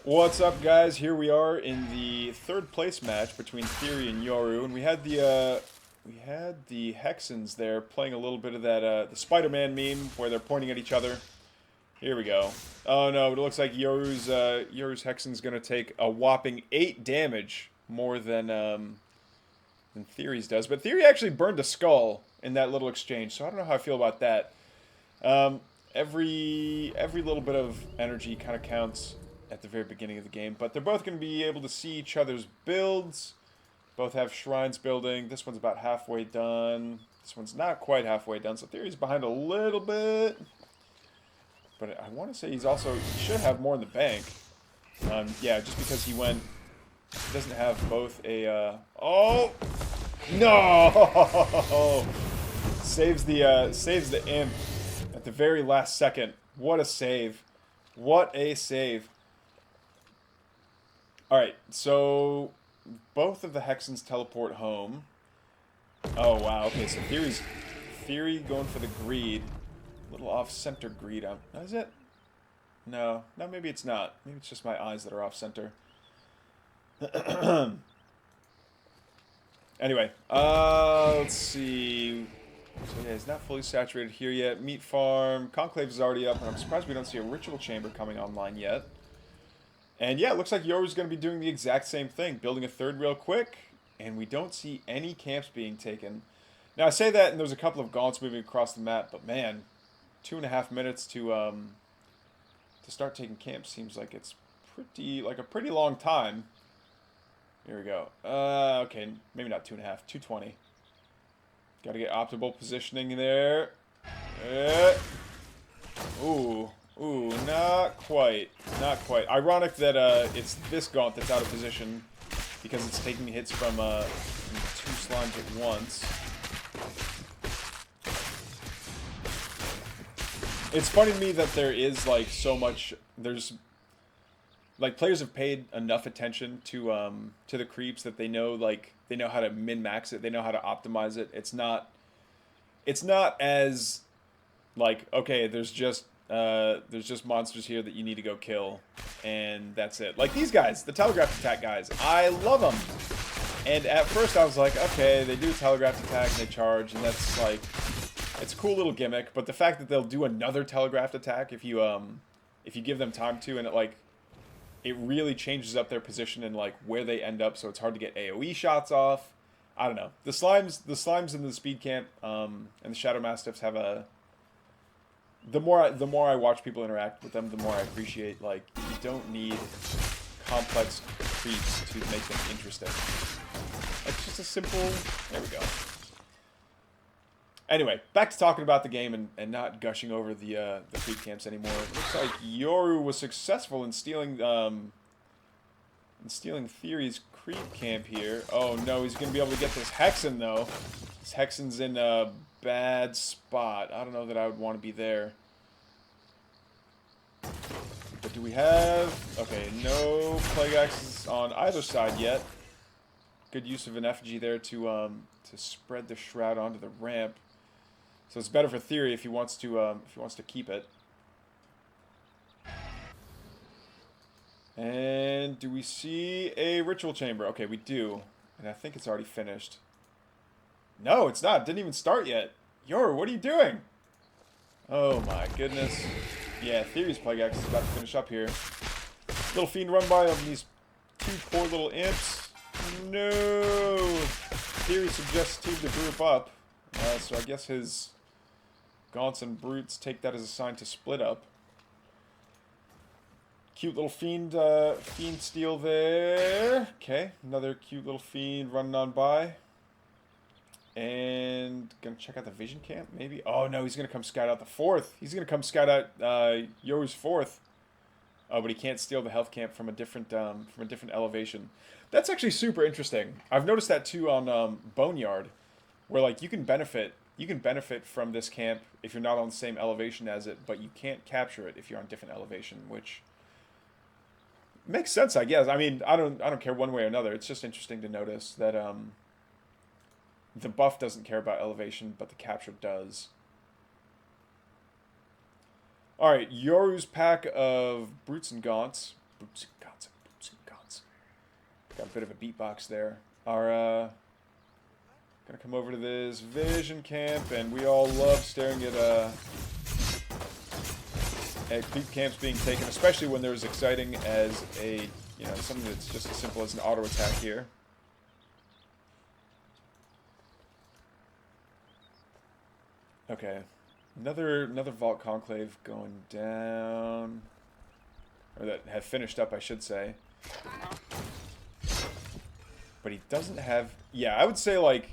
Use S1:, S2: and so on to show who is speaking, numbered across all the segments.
S1: What's up, guys? Here we are in the third place match between Theory and Yoru, and we had the Hexens there playing a little bit of that the Spider-Man meme where they're pointing at each other. Here we go. Oh no, it looks like Yoru's Hexen's gonna take a whopping 8 damage more than Theory's does, but Theory actually burned a skull in that little exchange, so I don't know how I feel about that. Um, every little bit of energy kind of counts at the very beginning of the game, but they're both going to be able to see each other's builds. Both have shrines building. This one's about halfway done. This one's not quite halfway done, so Theory's behind a little bit. But I want to say he should have more in the bank. Yeah, just because he doesn't have both a, oh! No! Saves the imp at the very last second. What a save. What a save. Alright, so both of the Hexens teleport home. Oh, wow. Okay, so Theory going for the greed. A little off-center greed. Is it? No, maybe it's not. Maybe it's just my eyes that are off-center. Anyway, let's see. So yeah, he's not fully saturated here yet. Meat farm. Conclave is already up, and I'm surprised we don't see a ritual chamber coming online yet. And yeah, it looks like Yoru's going to be doing the exact same thing, building a third real quick, and we don't see any camps being taken. Now, I say that, and there's a couple of gaunts moving across the map, but man, 2.5 minutes to start taking camps seems like it's a pretty long time. Here we go. Okay, maybe not 2.5, 2:20. Got to get optimal positioning there. Ooh, not quite. Not quite. Ironic that it's this gaunt that's out of position because it's taking hits from 2 slimes at once. It's funny to me that there is like so much. There's like players have paid enough attention to the creeps that they know how to min-max it. They know how to optimize it. It's not as like, okay, there's just monsters here that you need to go kill, and that's it. Like these guys, the telegraph attack guys, I love them. And at first I was like, okay, they do telegraph attack and they charge, and that's like, it's a cool little gimmick. But the fact that they'll do another telegraph attack if you give them time to, and it really changes up their position and like where they end up, so it's hard to get AoE shots off. I don't know. The slimes in the speed camp and the Shadow Mastiffs have a. The more I watch people interact with them, the more I appreciate, like, you don't need complex creeps to make them interesting. It's just a simple. There we go. Anyway, back to talking about the game and not gushing over the creep camps anymore. It looks like Yoru was successful in stealing Theory's creep camp here. Oh no, he's gonna be able to get this Hexen though. This Hexen's in a bad spot. I don't know that I would want to be there. But do we have... Okay, no Plague Axes on either side yet. Good use of an effigy there to spread the shroud onto the ramp. So it's better for Theory if he wants to keep it. And do we see a ritual chamber? Okay, we do. And I think it's already finished. No, it's not. It didn't even start yet. Yoru, what are you doing? Oh my goodness. Yeah, Theory's Plague Axe is about to finish up here. Little fiend run by of these 2 poor little imps. No! Theory suggests team to group up. So I guess his gaunts and brutes take that as a sign to split up. Cute little fiend steal there. Okay, another cute little fiend running on by. And gonna check out the vision camp, maybe? Oh no, he's gonna come scout out the 4th. He's gonna come scout out Yoru's 4th. Oh, but he can't steal the health camp from a different elevation. That's actually super interesting. I've noticed that too on Boneyard, where like you can benefit from this camp if you're not on the same elevation as it, but you can't capture it if you're on a different elevation, which makes sense, I guess. I mean, I don't care one way or another. It's just interesting to notice that the buff doesn't care about elevation, but the capture does. Alright, Yoru's pack of brutes and gaunts boots and guns and boots and guns. Got a bit of a beatbox there. Our, gonna come over to this vision camp, and we all love staring at creep camps being taken, especially when they're as exciting as a, you know, something that's just as simple as an auto attack here. Okay, another Vault Conclave going down, or that have finished up, I should say. But he doesn't have. Yeah, I would say, like,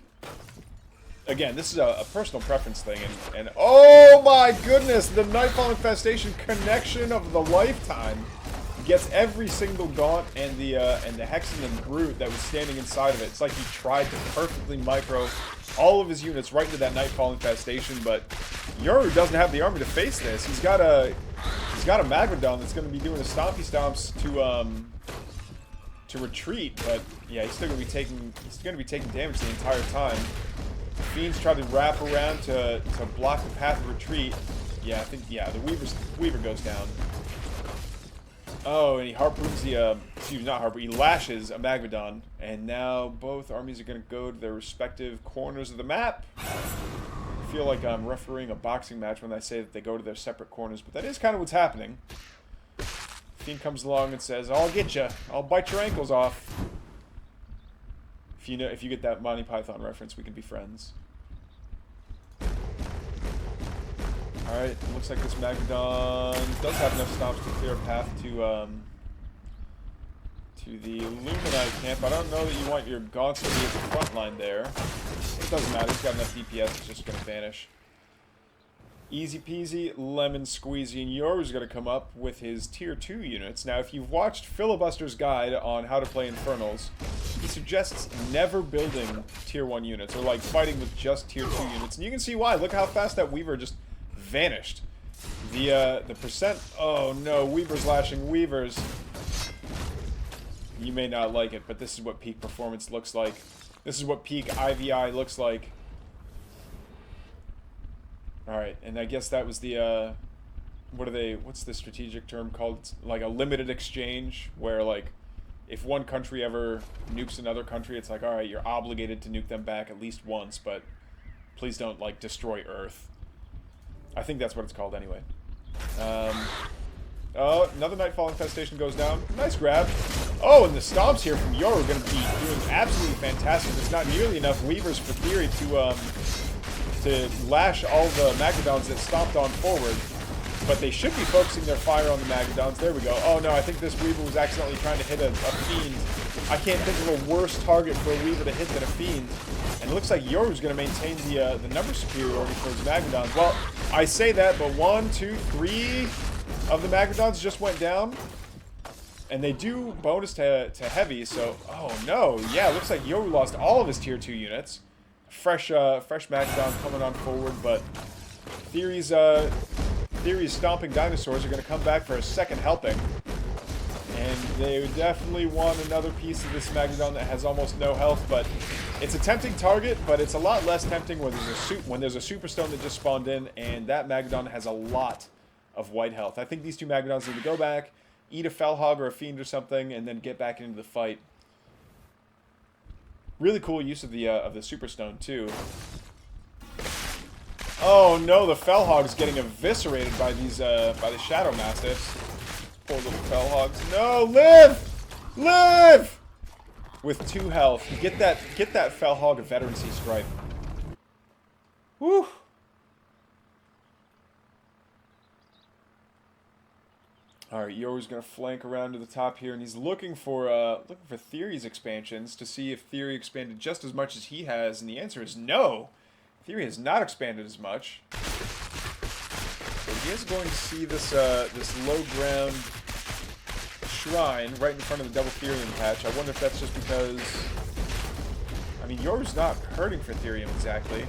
S1: again, this is a personal preference thing, and oh my goodness, the Nightfall Infestation connection of the lifetime gets every single Gaunt and the Hexen and Brute that was standing inside of it. It's like he tried to perfectly micro all of his units right into that Nightfall Infestation, but Yoru doesn't have the army to face this. He's got a Magmadon that's going to be doing a stompy stomps to retreat, but yeah, he's going to be taking damage the entire time. Fiends try to wrap around to block the path of retreat. Yeah, I think, yeah, the Weaver goes down. Oh, and he harpoons the, excuse me, not harpoon, he lashes a Magmadon. And now both armies are going to go to their respective corners of the map. I feel like I'm refereeing a boxing match when I say that they go to their separate corners, but that is kind of what's happening. Fiend comes along and says, I'll get you. I'll bite your ankles off. If you get that Monty Python reference, we can be friends. Alright, looks like this Magmadon does have enough stomps to clear a path to the Illuminite camp. I don't know that you want your Gaunts to be at the front line there. It doesn't matter, he's got enough DPS, it's just going to vanish. Easy peasy, lemon squeezy, and Yoru's going to come up with his tier 2 units. Now, if you've watched Filibuster's guide on how to play Infernals, he suggests never building tier 1 units, or like fighting with just tier 2 units. And you can see why. Look how fast that Weaver just vanished. The percent... Oh no, Weaver's lashing Weavers. You may not like it, but this is what peak performance looks like. This is what peak IVI looks like. Alright, and I guess that was the, what's the strategic term called? It's like a limited exchange, where, like, if one country ever nukes another country, it's like, alright, you're obligated to nuke them back at least once, but please don't, like, destroy Earth. I think that's what it's called anyway. Oh, another Nightfall Infestation goes down. Nice grab. Oh, and the stomps here from Yoru are going to be doing absolutely fantastic. There's not nearly enough Weavers for Theory to lash all the Magmadons that stomped on forward. But they should be focusing their fire on the Magmadons. There we go. Oh no, I think this Weaver was accidentally trying to hit a Fiend. I can't think of a worse target for a Weaver to hit than a Fiend. And it looks like Yoru's going to maintain the number superiority for his Magmadons. Well, I say that, but 1, 2, 3 of the Magmadons just went down. And they do bonus to heavy, so... Oh no, yeah, it looks like Yoru lost all of his tier 2 units. Fresh Magmadon coming on forward, but Theory's stomping dinosaurs are going to come back for a second helping. And they definitely want another piece of this Magmadon that has almost no health, but it's a tempting target, but it's a lot less tempting when there's a Superstone that just spawned in, and that Magmadon has a lot of white health. I think these two Magmadons need to go back, eat a Felhog or a Fiend or something, and then get back into the fight. Really cool use of the Superstone too. Oh no, the Felhog's getting eviscerated by these by the Shadow Mastiffs. Poor little Felhogs. No, live! Live! With 2 health. Get that Felhog a veterancy stripe. Woo! Alright, Yoru's gonna flank around to the top here, and he's looking for Theory's expansions to see if Theory expanded just as much as he has, and the answer is no. Theory has not expanded as much. So he is going to see this this low ground shrine right in front of the Double Therium patch. I wonder if that's just because, I mean, Yoru's not hurting for Therium exactly.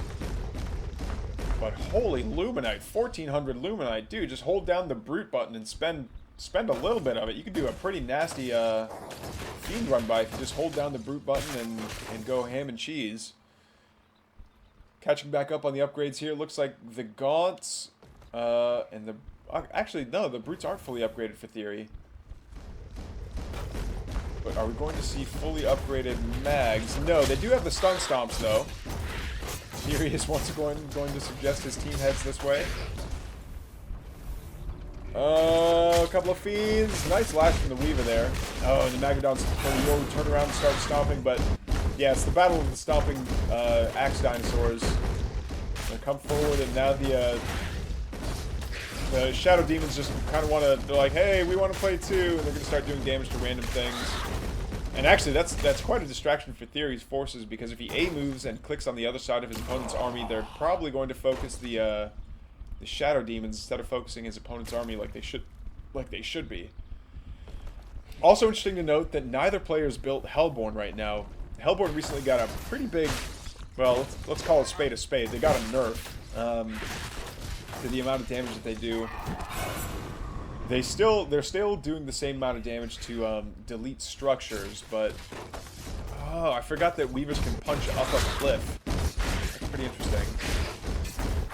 S1: But holy Luminite, 1400 Luminite, dude, just hold down the Brute button and spend a little bit of it. You could do a pretty nasty Fiend run by if you just hold down the Brute button and go ham and cheese. Catching back up on the upgrades here, looks like the Gaunts and the... Actually, no, the Brutes aren't fully upgraded for Theory. But are we going to see fully upgraded mags? No, they do have the stun stomps, though. Theory is once again going to suggest his team heads this way. A couple of feeds. Nice lash from the Weaver there. Oh, and the Magadon's going to turn around and start stomping, but yeah, it's the battle of the stomping axe dinosaurs. They come forward, and now the Shadow Demons just kind of want to, they're like, hey, we want to play too, and they're going to start doing damage to random things. And actually, that's quite a distraction for Theory's forces, because if he A moves and clicks on the other side of his opponent's army, they're probably going to focus the Shadow Demons instead of focusing his opponent's army like they should be. Also interesting to note that neither player's built Hellborn right now. Hellborn recently got a pretty big, well, let's call it spade a spade. They got a nerf to the amount of damage that they do. They're still doing the same amount of damage to delete structures, but oh, I forgot that Weavers can punch up a cliff. That's pretty interesting.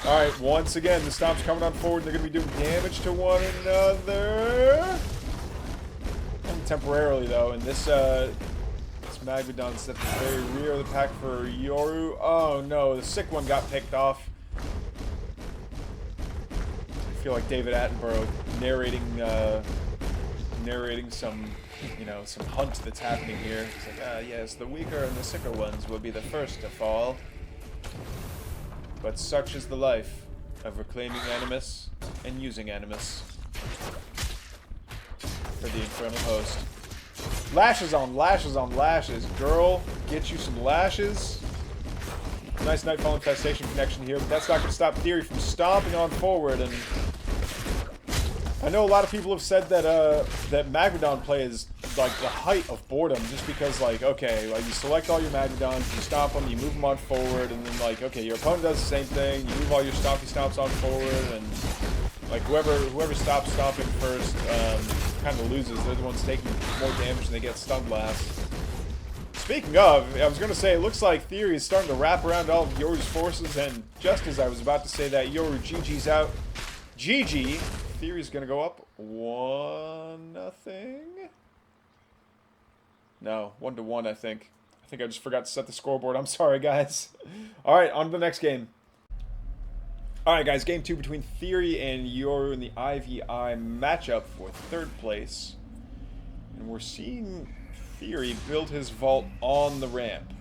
S1: Alright, once again, the Stomp's coming on forward. They're going to be doing damage to one another. And temporarily, though. And this Magmadon's at the very rear of the pack for Yoru. Oh, no. The sick one got picked off. I feel like David Attenborough narrating some, some hunt that's happening here. It's like, yes, the weaker and the sicker ones will be the first to fall. But such is the life of reclaiming Animus and using Animus for the Infernal Host. Lashes on lashes on lashes. Girl, get you some lashes. Nice Nightfall Infestation connection here, but that's not going to stop Theory from stomping on forward. And I know a lot of people have said that that Magmadon play is like the height of boredom, just because, like, okay, like you select all your Magmadons, you stomp them, you move them on forward, and then, like, okay, your opponent does the same thing, you move all your stompy stomps on forward, and like whoever stops stomping first kind of loses. They're the ones taking more damage and they get stunned last. Speaking of, I was going to say, it looks like Theory is starting to wrap around all of Yoru's forces, and just as I was about to say that, Yoru GG's out. GG. Theory's going to go up 1-0. No, 1-1, I think. I think I just forgot to set the scoreboard. I'm sorry, guys. Alright, on to the next game. Alright, guys, game 2 between Theory and Yoru in the IvI matchup for 3rd place. And we're seeing Theory build his vault on the ramp.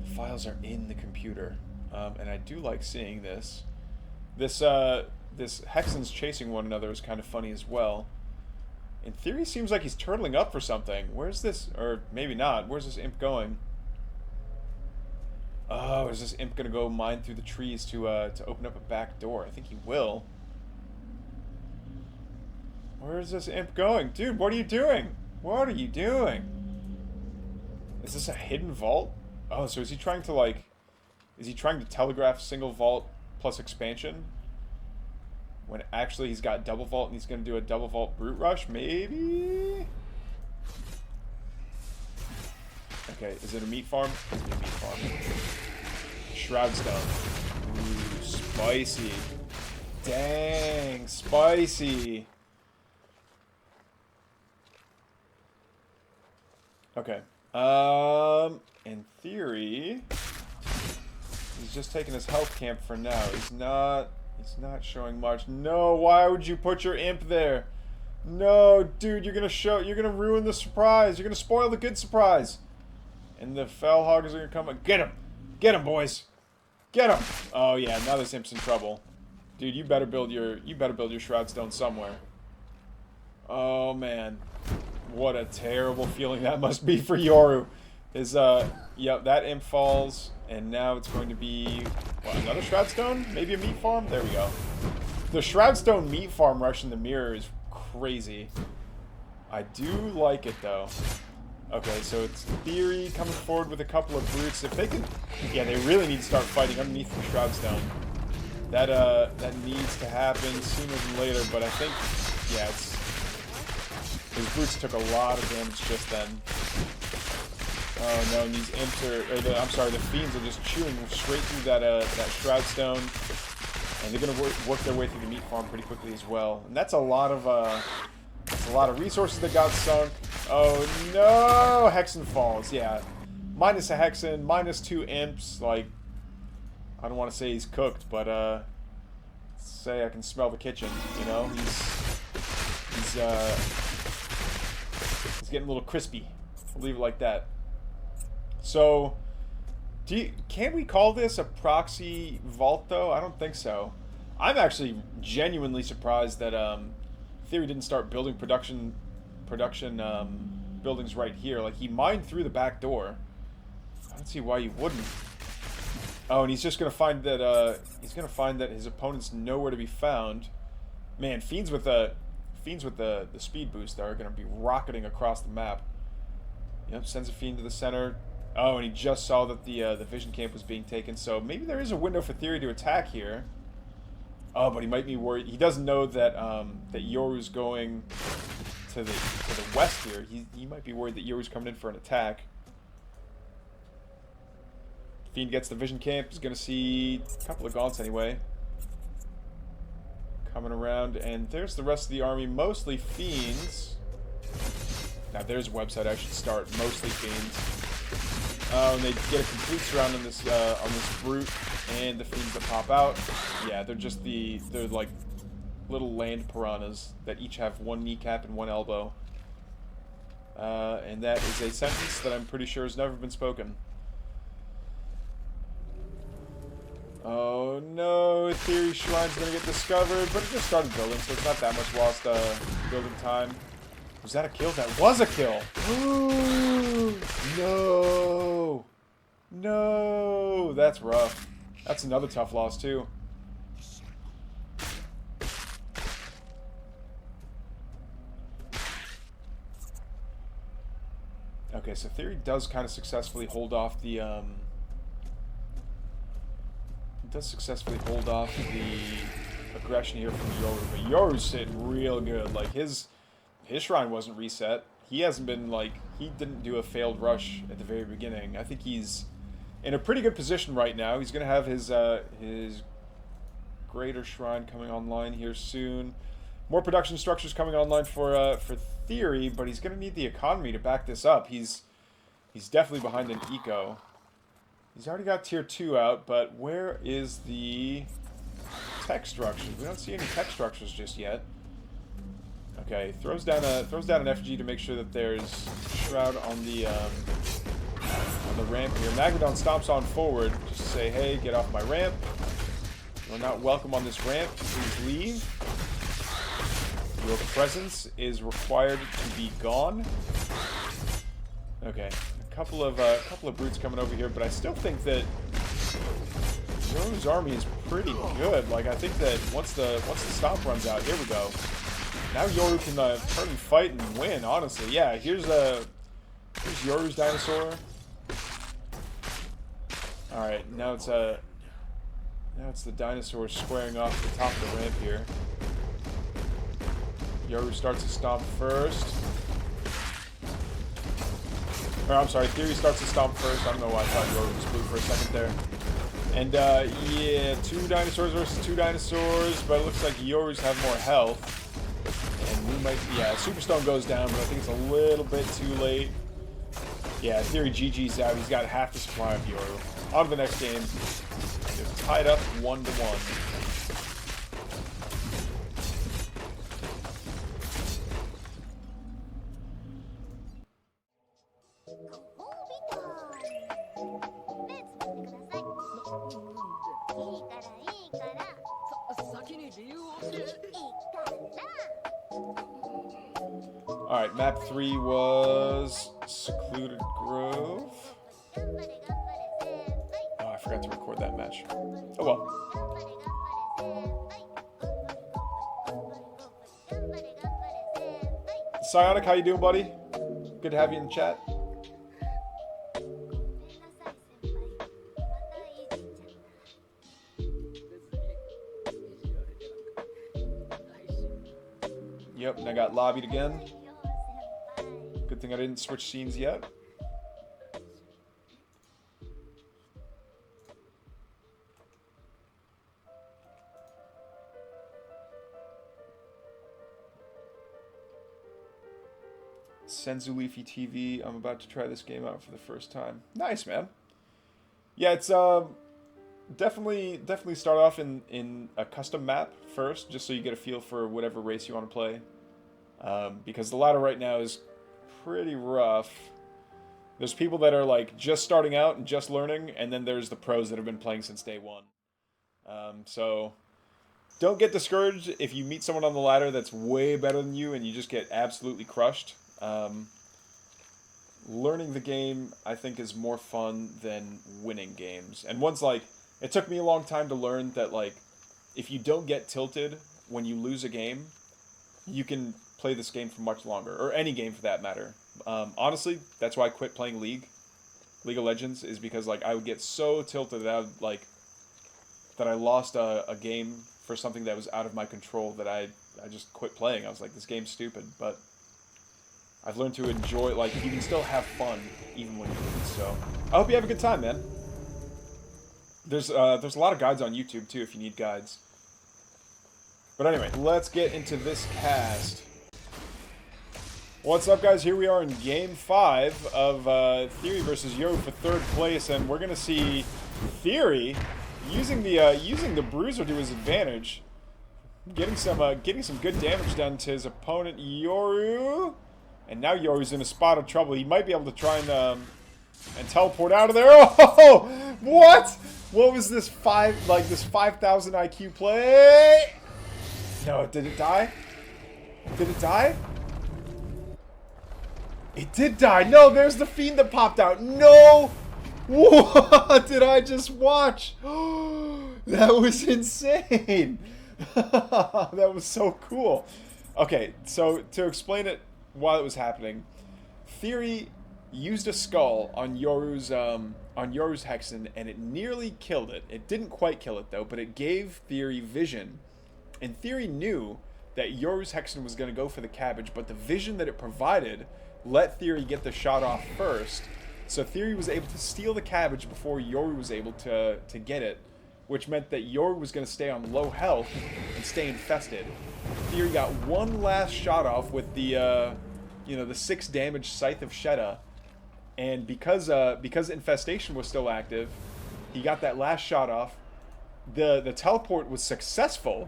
S1: The files are in the computer. And I do like seeing this. This Hexens chasing one another is kind of funny as well. In Theory, seems like he's turtling up for something. Where's this, or maybe not, where's this imp going? Oh, is this imp gonna go mine through the trees to open up a back door? I think he will. Where's this imp going? Dude, what are you doing? What are you doing? Is this a hidden vault? Oh, so is he trying to, like, is he trying to telegraph single vault plus expansion? When actually he's got double vault and he's going to do a double vault brute rush, maybe? Okay, is it a meat farm? It's a meat farm. Shroud Stone. Ooh, spicy. Dang, spicy. Okay. In theory, he's just taking his health camp for now. He's not showing much. No, why would you put your imp there? No, dude, you're gonna ruin the surprise. You're gonna spoil the good surprise. And the Fell Hoggers are gonna come and get him. Get him, boys. Get him. Oh yeah, now this imp's in trouble. Dude, you better build your Shroud Stone somewhere. Oh man. What a terrible feeling that must be for Yoru. Yep, that imp falls, and now it's going to be, what, another Shroud Stone? Maybe a meat farm? There we go. The Shroud Stone meat farm rush in the mirror is crazy. I do like it, though. Okay, so it's Theory coming forward with a couple of brutes. If they can, yeah, they really need to start fighting underneath the Shroud Stone. That needs to happen sooner than later, but I think, yeah, his brutes took a lot of damage just then. Oh no, and these imps the fiends are just chewing straight through that Shroud Stone. And they're gonna work their way through the meat farm pretty quickly as well. And that's a lot of That's a lot of resources that got sunk. Oh no! Hexen falls, yeah. Minus a Hexen, minus 2 imps. Like, I don't want to say he's cooked, but say I can smell the kitchen, you know? He's getting a little crispy. I'll leave it like that. So, can we call this a proxy vault, though? I don't think so. I'm actually genuinely surprised that Theory didn't start building production buildings right here. Like, he mined through the back door. I don't see why you wouldn't. Oh, and he's just gonna find that his opponent's nowhere to be found. Man, fiends with the speed boost are gonna be rocketing across the map. Yep, sends a fiend to the center. Oh, and he just saw that the vision camp was being taken, so maybe there is a window for Theory to attack here. Oh, but he might be worried. He doesn't know that that Yoru's going to the west here. He might be worried that Yoru's coming in for an attack. Fiend gets the vision camp. He's gonna see a couple of gaunts anyway. Coming around, and there's the rest of the army, mostly fiends. Now there's a website I should start. Mostly fiends. Oh, and they get a complete surround on this brute, and the fiends that pop out. Yeah, they're like little land piranhas that each have one kneecap and one elbow. And that is a sentence that I'm pretty sure has never been spoken. Oh no, Theory Shrine's gonna get discovered, but it just started building, so it's not that much lost building time. Was that a kill? That was a kill! No! No! That's rough. That's another tough loss, too. Okay, so Theory does kind of successfully hold off the, aggression here from Yoru, but Yoru's sitting real good. Like, his shrine wasn't reset. He hasn't been, like, he didn't do a failed rush at the very beginning. I think he's in a pretty good position right now. He's going to have his greater shrine coming online here soon. More production structures coming online for Theory, but he's going to need the economy to back this up. He's definitely behind an eco. He's already got tier 2 out, but where is the tech structures? We don't see any tech structures just yet. Okay, throws down an FG to make sure that there's shroud on the ramp here. Magadon stomps on forward just to say, hey, get off my ramp. You're not welcome on this ramp. Please leave. Your presence is required to be gone. Okay. A couple of brutes coming over here, but I still think that Yoru's army is pretty good. Like, I think that once the stomp runs out, here we go. Now Yoru can turn and fight and win. Honestly, yeah. Here's Yoru's dinosaur. All right, now it's the dinosaur squaring off the top of the ramp here. Yoru starts to stomp first. Or, I'm sorry, Theory starts to stomp first. I don't know why I thought Yoru was blue for a second there. And, yeah, 2 dinosaurs versus 2 dinosaurs, but it looks like Yoru's have more health. And we might, yeah, Superstone goes down, but I think it's a little bit too late. Yeah, Theory GG's out. He's got half the supply of Yoru. On to the next game. It's tied up 1-1. Alright, map 3 was Secluded Grove. Oh, I forgot to record that match. Oh well. Psionic, how you doing, buddy? Good to have you in the chat. Yep, and I got lobbied again. Good thing I didn't switch scenes yet. Senzu Leafy TV. I'm about to try this game out for the first time. Nice, man. Yeah, it's definitely start off in a custom map first, just so you get a feel for whatever race you want to play. Because the ladder right now is pretty rough. There's people that are like just starting out and just learning, and then there's the pros that have been playing since day one. So don't get discouraged if you meet someone on the ladder that's way better than you and you just get absolutely crushed. Learning the game, I think, is more fun than winning games. And once, like, it took me a long time to learn that, like, if you don't get tilted when you lose a game, you can play this game for much longer, or any game for that matter. Honestly, that's why I quit playing League of Legends, is because, like, I would get so tilted that I would, like, that I lost a game for something that was out of my control that I just quit playing. I was like, this game's stupid, but I've learned to enjoy, like, you can still have fun even when you lose, so I hope you have a good time, man. There's a lot of guides on YouTube, too, if you need guides. But anyway, let's get into this cast. What's up, guys? Here we are in Game 5 of Theory versus Yoru for 3rd place, and we're gonna see Theory using the bruiser to his advantage, getting some good damage done to his opponent Yoru, and now Yoru's in a spot of trouble. He might be able to try and teleport out of there. Oh, what? What was this 5,000 IQ play? No, did it die? Did it die? It did die. No, there's the fiend that popped out. No! What did I just watch? That was insane. That was so cool. Okay, so to explain it while it was happening, Theory used a skull on Yoru's Hexen, and it nearly killed it. It didn't quite kill it though, but it gave Theory vision. And Theory knew that Yoru's Hexen was going to go for the cabbage, but the vision that it provided let Theory get the shot off first. So Theory was able to steal the cabbage before Yoru was able to get it, which meant that Yoru was going to stay on low health and stay infested. Theory got one last shot off with the, the 6 damage Scythe of Sheta, and because infestation was still active, he got that last shot off. The teleport was successful.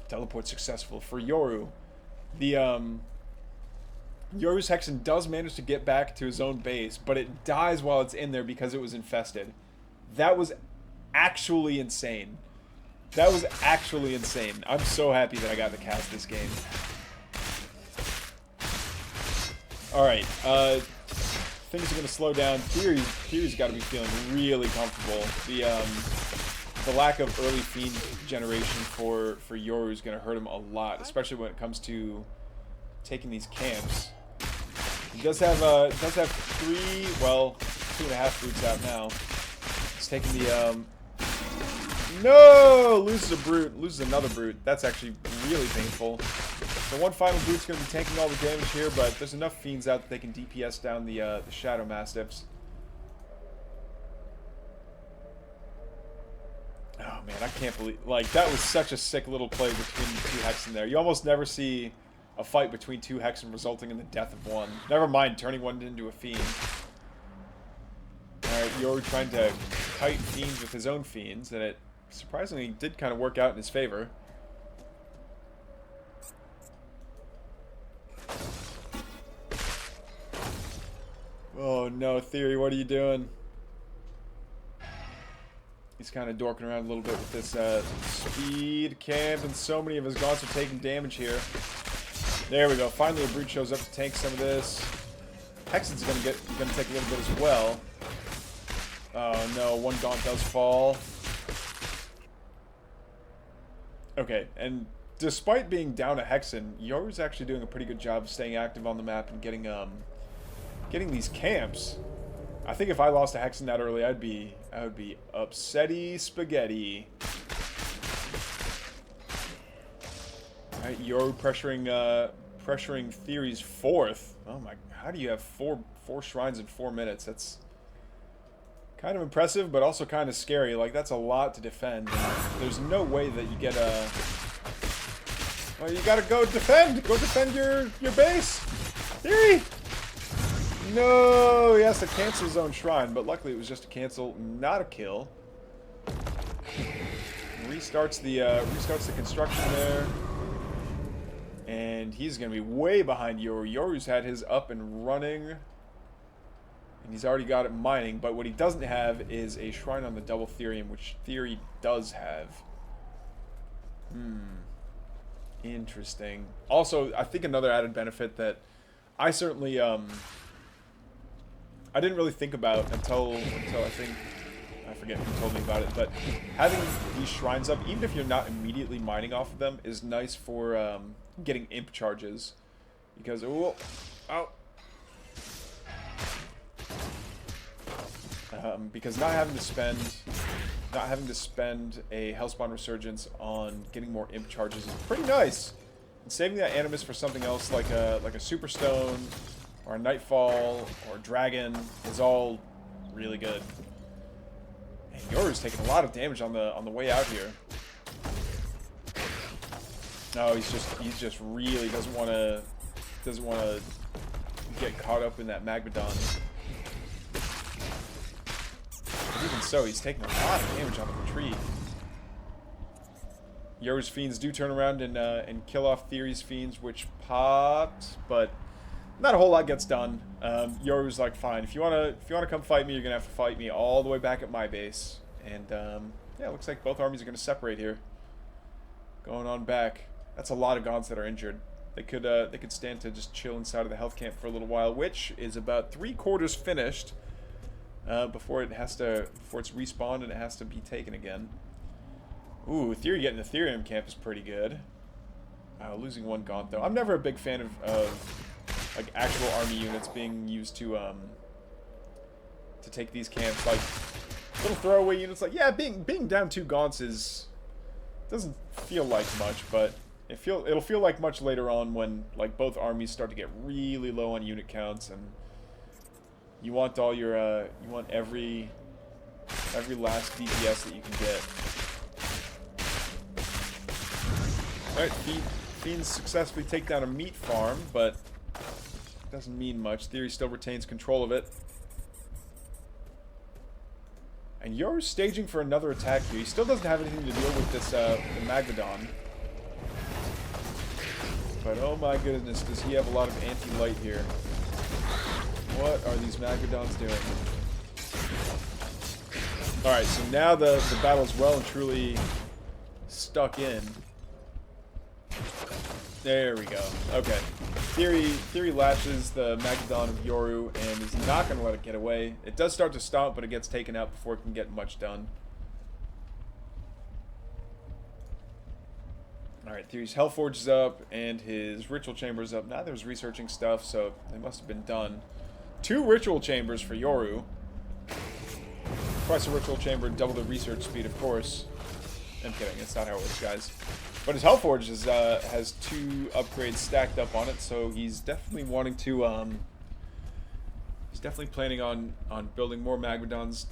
S1: Teleport successful for Yoru. Yoru's Hexen does manage to get back to his own base, but it dies while it's in there because it was infested. That was actually insane. That was actually insane. I'm so happy that I got to cast this game. Alright, things are going to slow down. Theory's got to be feeling really comfortable. The lack of early fiend generation for Yoru is going to hurt him a lot, especially when it comes to taking these camps. He does have 3, well, 2.5 brutes out now. He's taking the no, loses a brute, loses another brute. That's actually really painful. The one final brute's going to be taking all the damage here, but there's enough fiends out that they can DPS down the Shadow Mastiffs. Oh man, I can't believe, like, that was such a sick little play between the 2 Hexen there. You almost never see a fight between 2 Hexen resulting in the death of one. Never mind turning one into a fiend. Alright, Yoru trying to kite fiends with his own fiends, and it surprisingly did kind of work out in his favor. Oh no, Theory, what are you doing? He's kind of dorking around a little bit with this speed camp, and so many of his gaunts are taking damage here. There we go. Finally, a brute shows up to tank some of this. Hexen's gonna take a little bit as well. Oh no, one gaunt does fall. Okay, and despite being down a Hexen, Yoru's actually doing a pretty good job of staying active on the map and getting these camps. I think if I lost a Hexen that early, I would be upsetty spaghetti. Alright, Yoru pressuring Theory's 4th. Oh my, how do you have four shrines in 4 minutes? That's kind of impressive, but also kind of scary. Like, that's a lot to defend. And there's no way that you get a... Well, you gotta go defend! Go defend your base! Theory! No, he has to cancel his own shrine, but luckily it was just a cancel, not a kill. Restarts the construction there. And he's going to be way behind Yoru. Yoru's had his up and running. And he's already got it mining. But what he doesn't have is a shrine on the double Therium, which Theory does have. Interesting. Also, I think another added benefit that I certainly I didn't really think about until I think, I forget who told me about it, but having these shrines up, even if you're not immediately mining off of them, is nice for getting imp charges. Because, because not having to spend a Hellspawn Resurgence on getting more imp charges is pretty nice. And saving that Animus for something else like a Superstone or a Nightfall or a Dragon is all really good. And Yoru's taking a lot of damage on the way out here. No, he's just really doesn't want to get caught up in that Magmadon. Even so, he's taking a lot of damage on the retreat. Yoru's Fiends do turn around and kill off Theory's Fiends, which popped, but not a whole lot gets done. Yoru's like, fine, if you wanna come fight me, you're gonna have to fight me all the way back at my base. And yeah, it looks like both armies are gonna separate here. Going on back. That's a lot of Gaunts that are injured. They could stand to just chill inside of the health camp for a little while, which is about 3/4 finished. Before it's respawned and it has to be taken again. Ooh, Theory getting the Therium camp is pretty good. Losing one Gaunt though. I'm never a big fan of like actual army units being used to take these camps. Like little throwaway units. Like yeah, being down 2 Gaunts doesn't feel like much, but it'll feel like much later on when like both armies start to get really low on unit counts and you want all your you want every last DPS that you can get. Alright, Fiends successfully take down a meat farm, but doesn't mean much. Theory still retains control of it. And Yoru's staging for another attack here. He still doesn't have anything to deal with this the Magmadon. But oh my goodness, does he have a lot of anti-light here. What are these Magmadons doing? Alright, so now the battle's well and truly stuck in. There we go. Okay. Theory lashes the Magmadon of Yoru and is not going to let it get away. It does start to stomp, but it gets taken out before it can get much done. Alright, Theory's Hellforge is up, and his Ritual Chamber is up. Neither is researching stuff, so they must have been done. 2 Ritual Chambers for Yoru. Twice a Ritual Chamber, double the research speed, of course. I'm kidding, that's not how it works, guys. But his Hellforge has 2 upgrades stacked up on it, so he's definitely wanting to, he's definitely planning on building more Magmadons,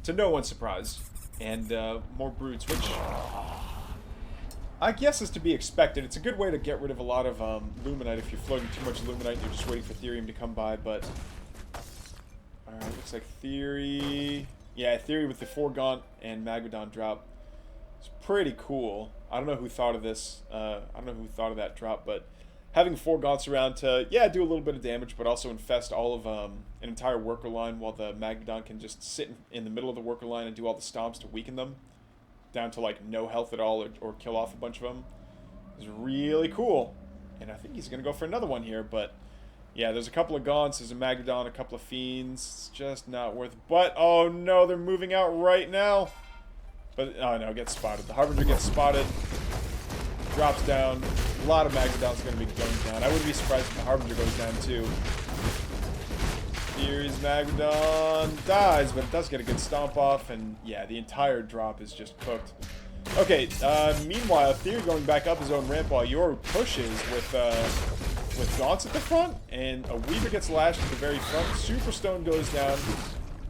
S1: to no one's surprise, and more Brutes, which I guess is to be expected. It's a good way to get rid of a lot of Luminite if you're floating too much Luminite and you're just waiting for Therium to come by, but alright, looks like Theory, yeah, Theory with the 4 Gaunt and Magmadon drop. It's pretty cool. I don't know who thought of this. I don't know who thought of that drop, but having 4 Gaunts around to, yeah, do a little bit of damage, but also infest all of an entire worker line while the Magmadon can just sit in the middle of the worker line and do all the stomps to weaken them down to, like, no health at all or kill off a bunch of them is really cool. And I think he's going to go for another one here, but yeah, there's a couple of Gaunts, there's a Magmadon, a couple of Fiends. It's just not worth it. But, oh no, they're moving out right now. But, oh no, gets spotted. The Harbinger gets spotted. Drops down. A lot of Magmadon's going to be going down. I wouldn't be surprised if the Harbinger goes down too. Here's Magmadon. Dies, but it does get a good stomp off. And yeah, the entire drop is just cooked. Okay, meanwhile, Theory going back up his own ramp while Yoru pushes with Gaunts at the front. And a Weaver gets lashed at the very front. Superstone goes down.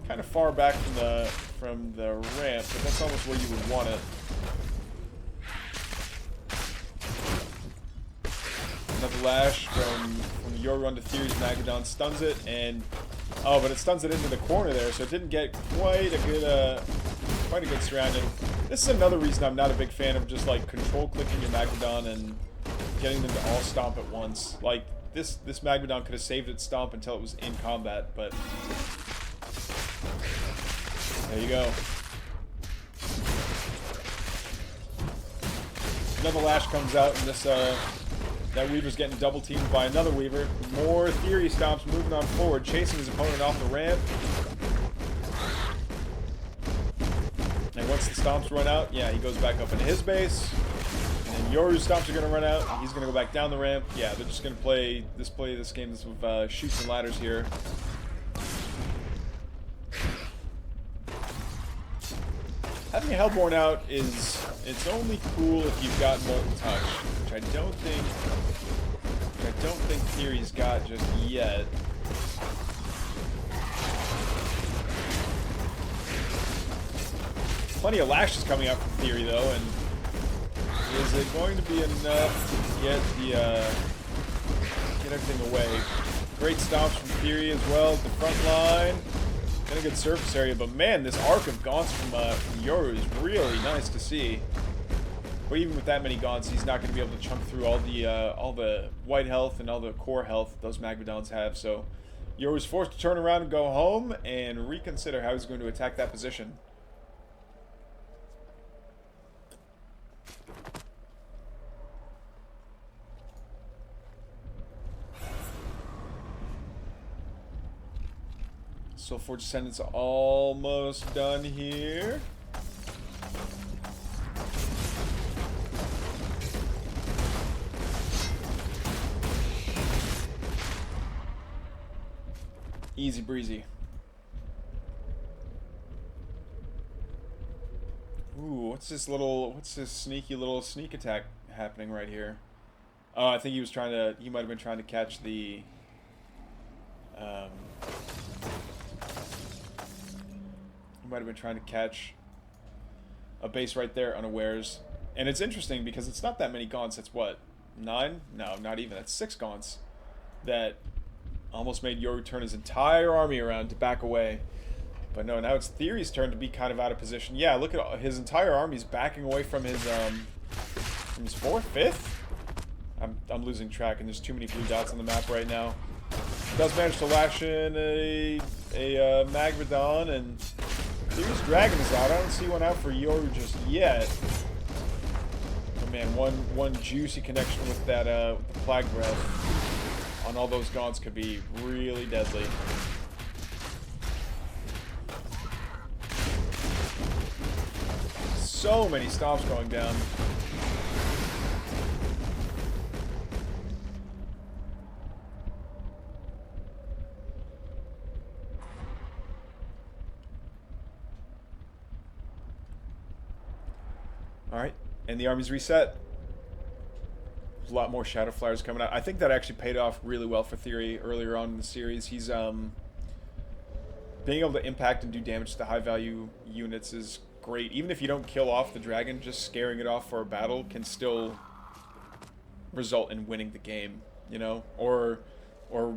S1: Kind of far back from the ramp, but that's almost where you would want it. Another lash from Yoru onto Theory's Magadon, stuns it, and oh, but it stuns it into the corner there, so it didn't get quite a good surrounding. This is another reason I'm not a big fan of just like control clicking your Magadon and getting them to all stomp at once. Like this Magadon could have saved its stomp until it was in combat, but there you go. Another lash comes out, and this that Weaver's getting double teamed by another Weaver. More Theory stomps moving on forward, chasing his opponent off the ramp. And once the stomps run out, yeah, he goes back up into his base. And then Yoru's stomps are going to run out. He's going to go back down the ramp. Yeah, they're just going to play this game with chutes and ladders here. Having a Hellborn out it's only cool if you've got Molten Touch, which I don't think Theory's got just yet. Plenty of lashes coming out from Theory though, and is it going to be enough to get everything away? Great stomps from Theory as well at the front line. And a good surface area, but man, this arc of gaunts from Yoru is really nice to see. But even with that many gaunts, he's not going to be able to chunk through all the white health and all the core health those Magadons have. So Yoru's forced to turn around and go home and reconsider how he's going to attack that position. Soulforge Descendants almost done here. Easy breezy. Ooh, what's this sneaky little sneak attack happening right here? Oh, I think he might have been trying to catch the might have been trying to catch a base right there unawares. And it's interesting because it's not that many gaunts. It's what? 9? No, not even. That's 6 gaunts that almost made Yoru turn his entire army around to back away. But no, now it's Theory's turn to be kind of out of position. Yeah, look at his entire army's backing away from his 4th, 5th? I'm losing track, and there's too many blue dots on the map right now. Does manage to lash in a Magmadon, and Theory's Dragon is out. I don't see one out for Yoru just yet. Oh man, one juicy connection with that with the Plague Breath on all those gaunts could be really deadly. So many stomps going down. Alright, and the army's reset. There's a lot more Shadow Flyers coming out. I think that actually paid off really well for Theory earlier on in the series. He's being able to impact and do damage to high value units is great. Even if you don't kill off the dragon, just scaring it off for a battle can still result in winning the game, you know? Or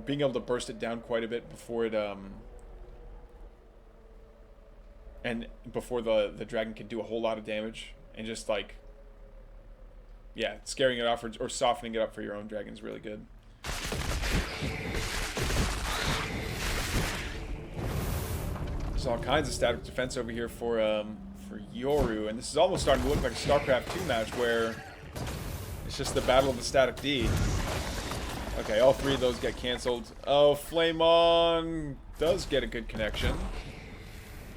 S1: being able to burst it down quite a bit before it and before the dragon can do a whole lot of damage. And just like, yeah, scaring it off or softening it up for your own dragon is really good. There's all kinds of static defense over here for Yoru, and this is almost starting to look like a StarCraft 2 match where it's just the battle of the static D. Okay, all 3 of those get canceled. Oh, Flame On does get a good connection.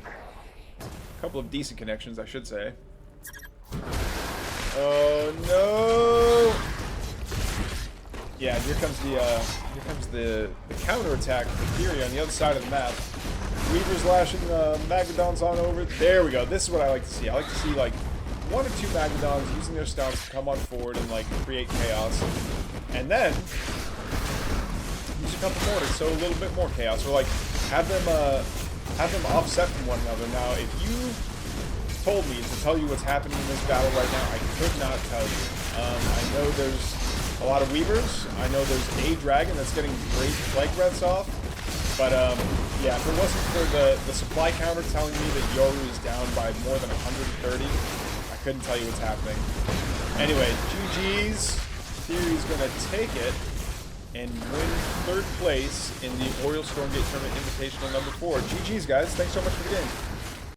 S1: A couple of decent connections, I should say. Oh no! Yeah, here comes the counterattack for Theory on the other side of the map. Weaver's lashing Magadons on over. There we go. This is what I like to see. I like to see like 1 or 2 Magadons using their stomps to come on forward and like create chaos, and then use a couple more to sow a little bit more chaos, or like have them offset from one another. Now, if you told me to tell you what's happening in this battle right now, I could not tell you. I know there's a a lot of Weavers. I know there's a Dragon that's getting great Plague Breaths off. But, yeah, if it wasn't for the supply counter telling me that Yoru is down by more than 130, I couldn't tell you what's happening. Anyway, GG's. Theory's going to take it and win 3rd place in the Oriole Stormgate Tournament Invitational number 4. GG's, guys. Thanks so much for the game.